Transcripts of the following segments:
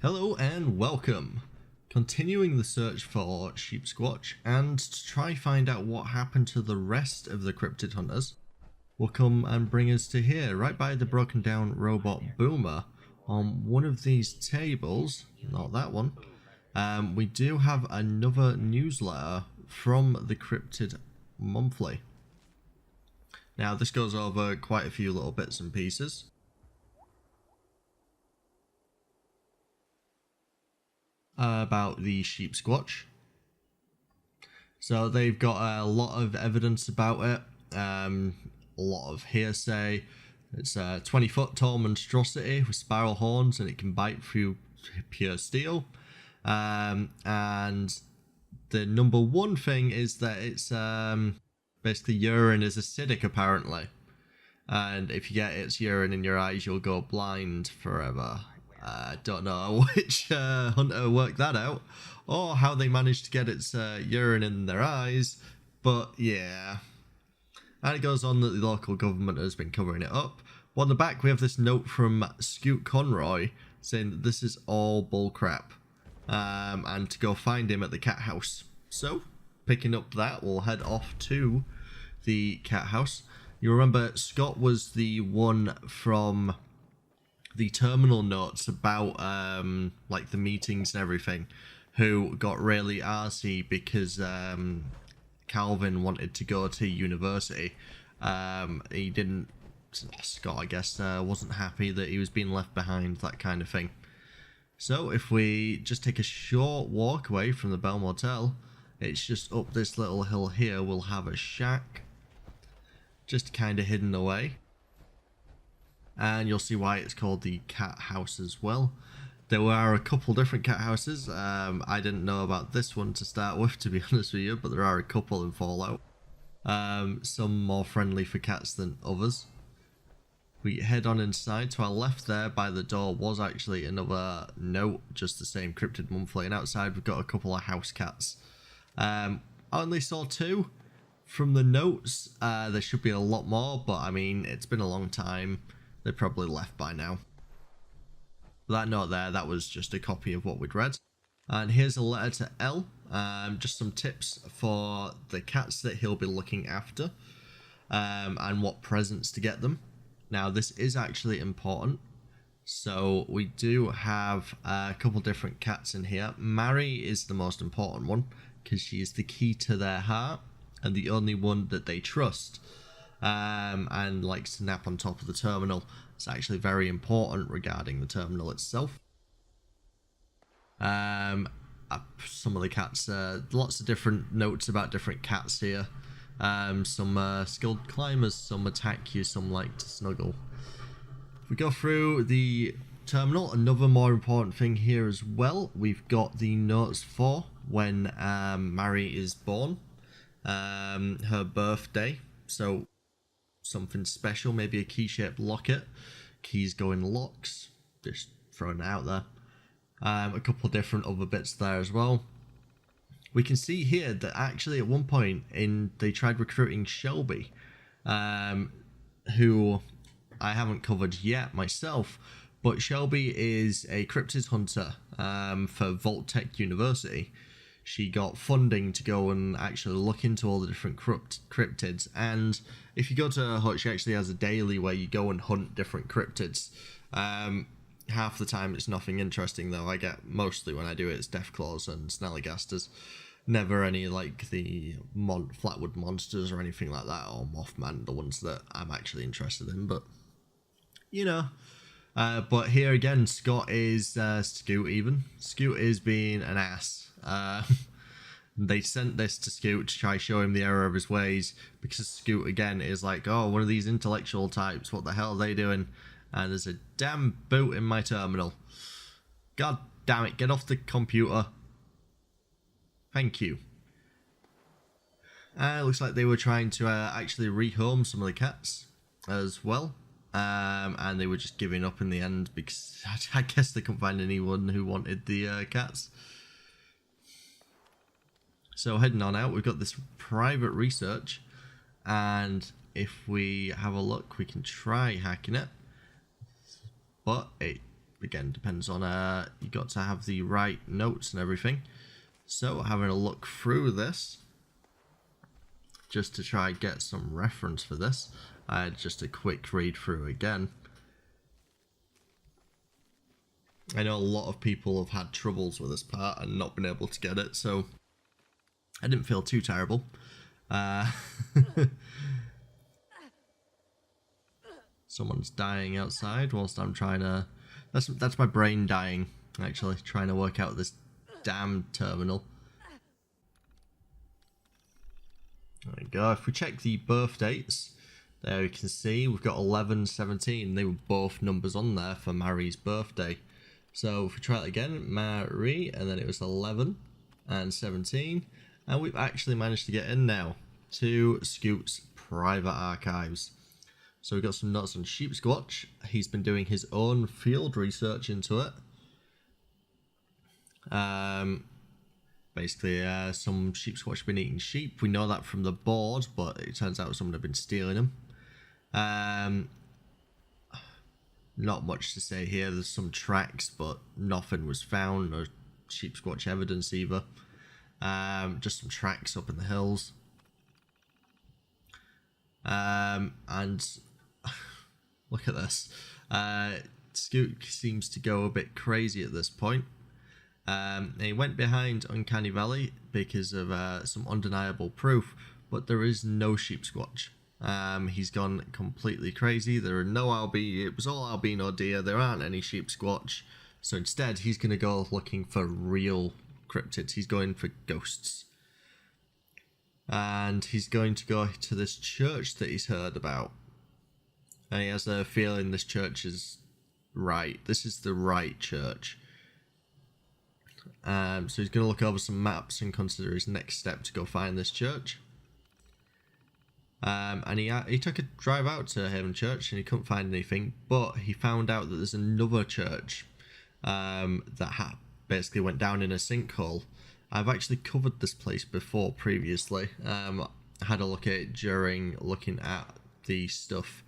Hello and welcome. Continuing the search for sheepsquatch and to try find out what happened to the rest of the cryptid hunters, will come and bring us to here, right by the broken down robot boomer. On one of these tables, not that one, we do have another newsletter from the Cryptid Monthly. Now this goes over quite a few little bits and pieces. About the sheepsquatch. So they've got a lot of evidence about it, a lot of hearsay. It's a 20-foot tall monstrosity with spiral horns and it can bite through pure steel. And the number one thing is that it's basically urine is acidic apparently. And if you get its urine in your eyes, you'll go blind forever. I don't know which hunter worked that out, or how they managed to get its urine in their eyes, but yeah. And it goes on that the local government has been covering it up. Well, on the back we have this note from Scoot Conroy saying that this is all bullcrap, and to go find him at the cat house. So, picking up that, we'll head off to the cat house. You remember Scott was the one from the terminal notes about like the meetings and everything, who got really arsey because Calvin wanted to go to university. He didn't, Scott I guess wasn't happy that he was being left behind, that kind of thing. So if we just take a short walk away from the Bell Motel, it's just up this little hill here, we'll have a shack just kind of hidden away. And you'll see why it's called the cat house as well. There are a couple different cat houses. I didn't know about this one to start with, to be honest with you, but there are a couple in Fallout. Some more friendly for cats than others. We head on inside. To our left there by the door was actually another note, just the same Cryptid Monthly, and outside we've got a couple of house cats. I only saw two from the notes. There should be a lot more, but I mean, it's been a long time. They probably left by now. That note there, that was just a copy of what we'd read. And here's a letter to L. Just some tips for the cats that he'll be looking after, and what presents to get them. Now this is actually important. So we do have a couple different cats in here. Mary is the most important one because she is the key to their heart and the only one that they trust. And likes to nap on top of the terminal. It's actually very important regarding the terminal itself. Some of the cats, lots of different notes about different cats here. Some skilled climbers, some attack you, some like to snuggle. If we go through the terminal, another more important thing here as well, we've got the notes for when Mary is born, her birthday. So something special, maybe a key-shaped locket. Keys go in locks, just throwing it out there. A couple of different other bits there as well. We can see here that actually at one point they tried recruiting Shelby, who I haven't covered yet myself, but Shelby is a cryptid hunter for Vault-Tec University. She got funding to go and actually look into all the different cryptids, and if you go to her hut, she actually has a daily where you go and hunt different cryptids. Half the time it's nothing interesting though. I get, mostly when I do it, it's Deathclaws and Snellygasters. Never any like the Flatwood Monsters or anything like that, or Mothman, the ones that I'm actually interested in, but you know. But here again, Scott is Scoot even. Scoot is being an ass. They sent this to Scoot to try show him the error of his ways, because Scoot again is like, oh, one of these intellectual types, what the hell are they doing? And there's a damn boot in my terminal. God damn it, get off the computer. Thank you. It looks like they were trying to actually rehome some of the cats as well. And they were just giving up in the end because I guess they couldn't find anyone who wanted the cats. So heading on out, we've got this private research, and if we have a look, we can try hacking it, but it again, depends on, you got to have the right notes and everything. So, having a look through this, just to try and get some reference for this, I had just a quick read through again. I know a lot of people have had troubles with this part and not been able to get it, so I didn't feel too terrible. Someone's dying outside whilst I'm trying to... That's my brain dying, actually, trying to work out this damn terminal. There we go. If we check the birth dates, there you can see we've got 11, 17. They were both numbers on there for Marie's birthday. So if we try it again, Marie, and then it was 11 and 17. And we've actually managed to get in now to Scoot's private archives. So we've got some notes on sheepsquatch. He's been doing his own field research into it. Basically, some sheepsquatch have been eating sheep. We know that from the board, but it turns out someone had been stealing them. Not much to say here. There's some tracks, but nothing was found, no sheepsquatch evidence either. Just some tracks up in the hills. And look at this. Scoot seems to go a bit crazy at this point. He went behind Uncanny Valley because of some undeniable proof, but there is no sheepsquatch. He's gone completely crazy. There are no albino. It was all albino deer. There aren't any sheepsquatch. So instead, he's going to go looking for real cryptids. He's going for ghosts. And he's going to go to this church that he's heard about. And he has a feeling this church is right. This is the right church. So he's going to look over some maps and consider his next step to go find this church. And he took a drive out to Haven Church and he couldn't find anything, but he found out that there's another church that basically went down in a sinkhole. I've actually covered this place before previously. I had a look at it during looking at the stuff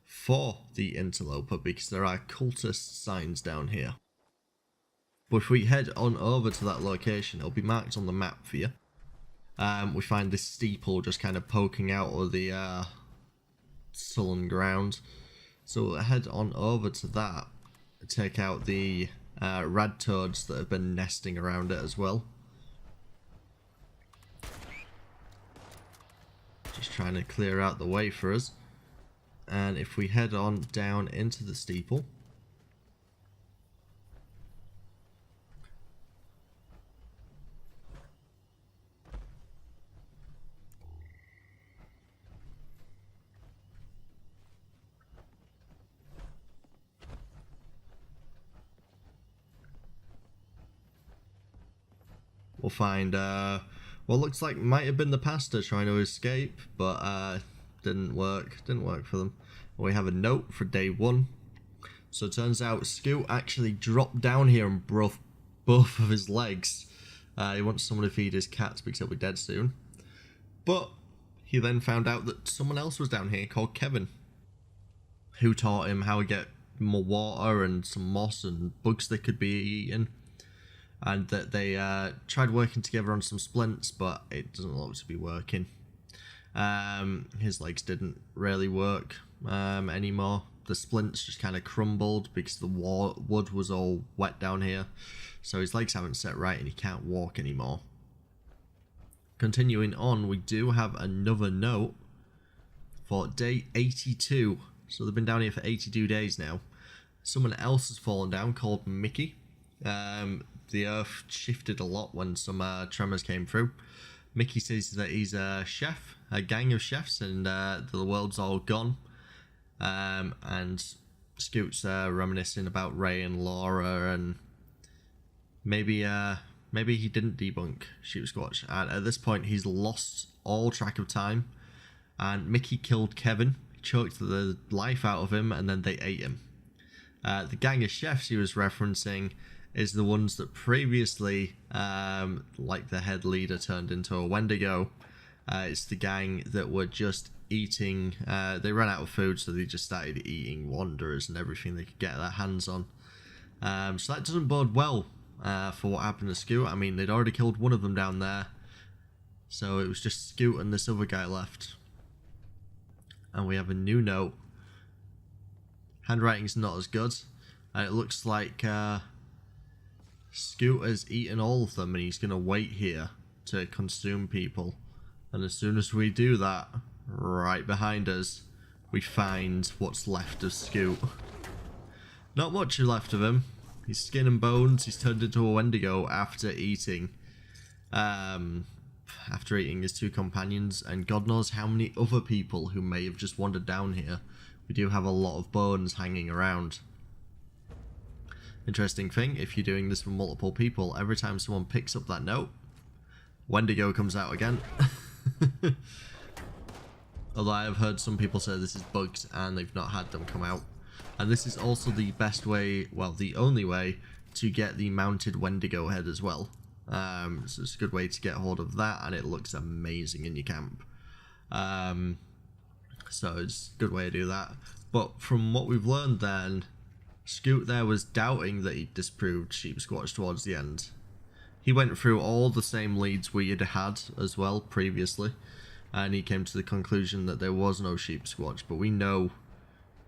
for the interloper because there are cultist signs down here. But if we head on over to that location, it'll be marked on the map for you. We find this steeple just kind of poking out of the sullen ground. So we'll head on over to that, take out the rad toads that have been nesting around it as well. Just trying to clear out the way for us. And if we head on down into the steeple, we'll find what looks like might have been the pastor trying to escape, but didn't work for them. We have a note for day 1. So it turns out Scoot actually dropped down here and broke both of his legs. He wants someone to feed his cats because he'll be dead soon. But he then found out that someone else was down here called Kevin, who taught him how to get more water and some moss and bugs they could be eating. And that they tried working together on some splints, but it doesn't look to be working. His legs didn't really work anymore. The splints just kind of crumbled because the wood was all wet down here. So his legs haven't set right and he can't walk anymore. Continuing on, we do have another note for day 82. So they've been down here for 82 days now. Someone else has fallen down called Mickey. The earth shifted a lot when some tremors came through. Mickey says that he's a chef, a gang of chefs, and the world's all gone. And Scoot's reminiscing about Ray and Laura, and maybe he didn't debunk sheepsquatch. And at this point, he's lost all track of time. And Mickey killed Kevin, choked the life out of him, and then they ate him. The gang of chefs he was referencing is the ones that previously, like the head leader turned into a Wendigo. It's the gang that were just eating, they ran out of food, so they just started eating wanderers and everything they could get their hands on. So that doesn't bode well for what happened to Scoot. I mean, they'd already killed one of them down there, so it was just Scoot and this other guy left. And we have a new note. Handwriting's not as good, and it looks like Scoot has eaten all of them and he's going to wait here to consume people. And as soon as we do that, right behind us, we find what's left of Scoot. Not much left of him. He's skin and bones. He's turned into a Wendigo after eating his two companions, and God knows how many other people who may have just wandered down here. We do have a lot of bones hanging around. Interesting thing, if you're doing this with multiple people, every time someone picks up that note, Wendigo comes out again. Although I have heard some people say this is bugged and they've not had them come out. And this is also the best way, well, the only way to get the Mounted Wendigo Head as well. So it's a good way to get hold of that, and it looks amazing in your camp. So it's a good way to do that. But from what we've learned then, Scoot there was doubting that he disproved sheepsquatch towards the end. He went through all the same leads we had had as well previously, and he came to the conclusion that there was no sheepsquatch. But we know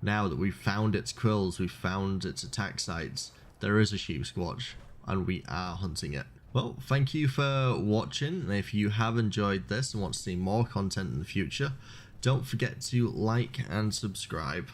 now that we've found its quills, we've found its attack sites, there is a sheepsquatch, and we are hunting it. Well, thank you for watching, and if you have enjoyed this and want to see more content in the future, don't forget to like and subscribe.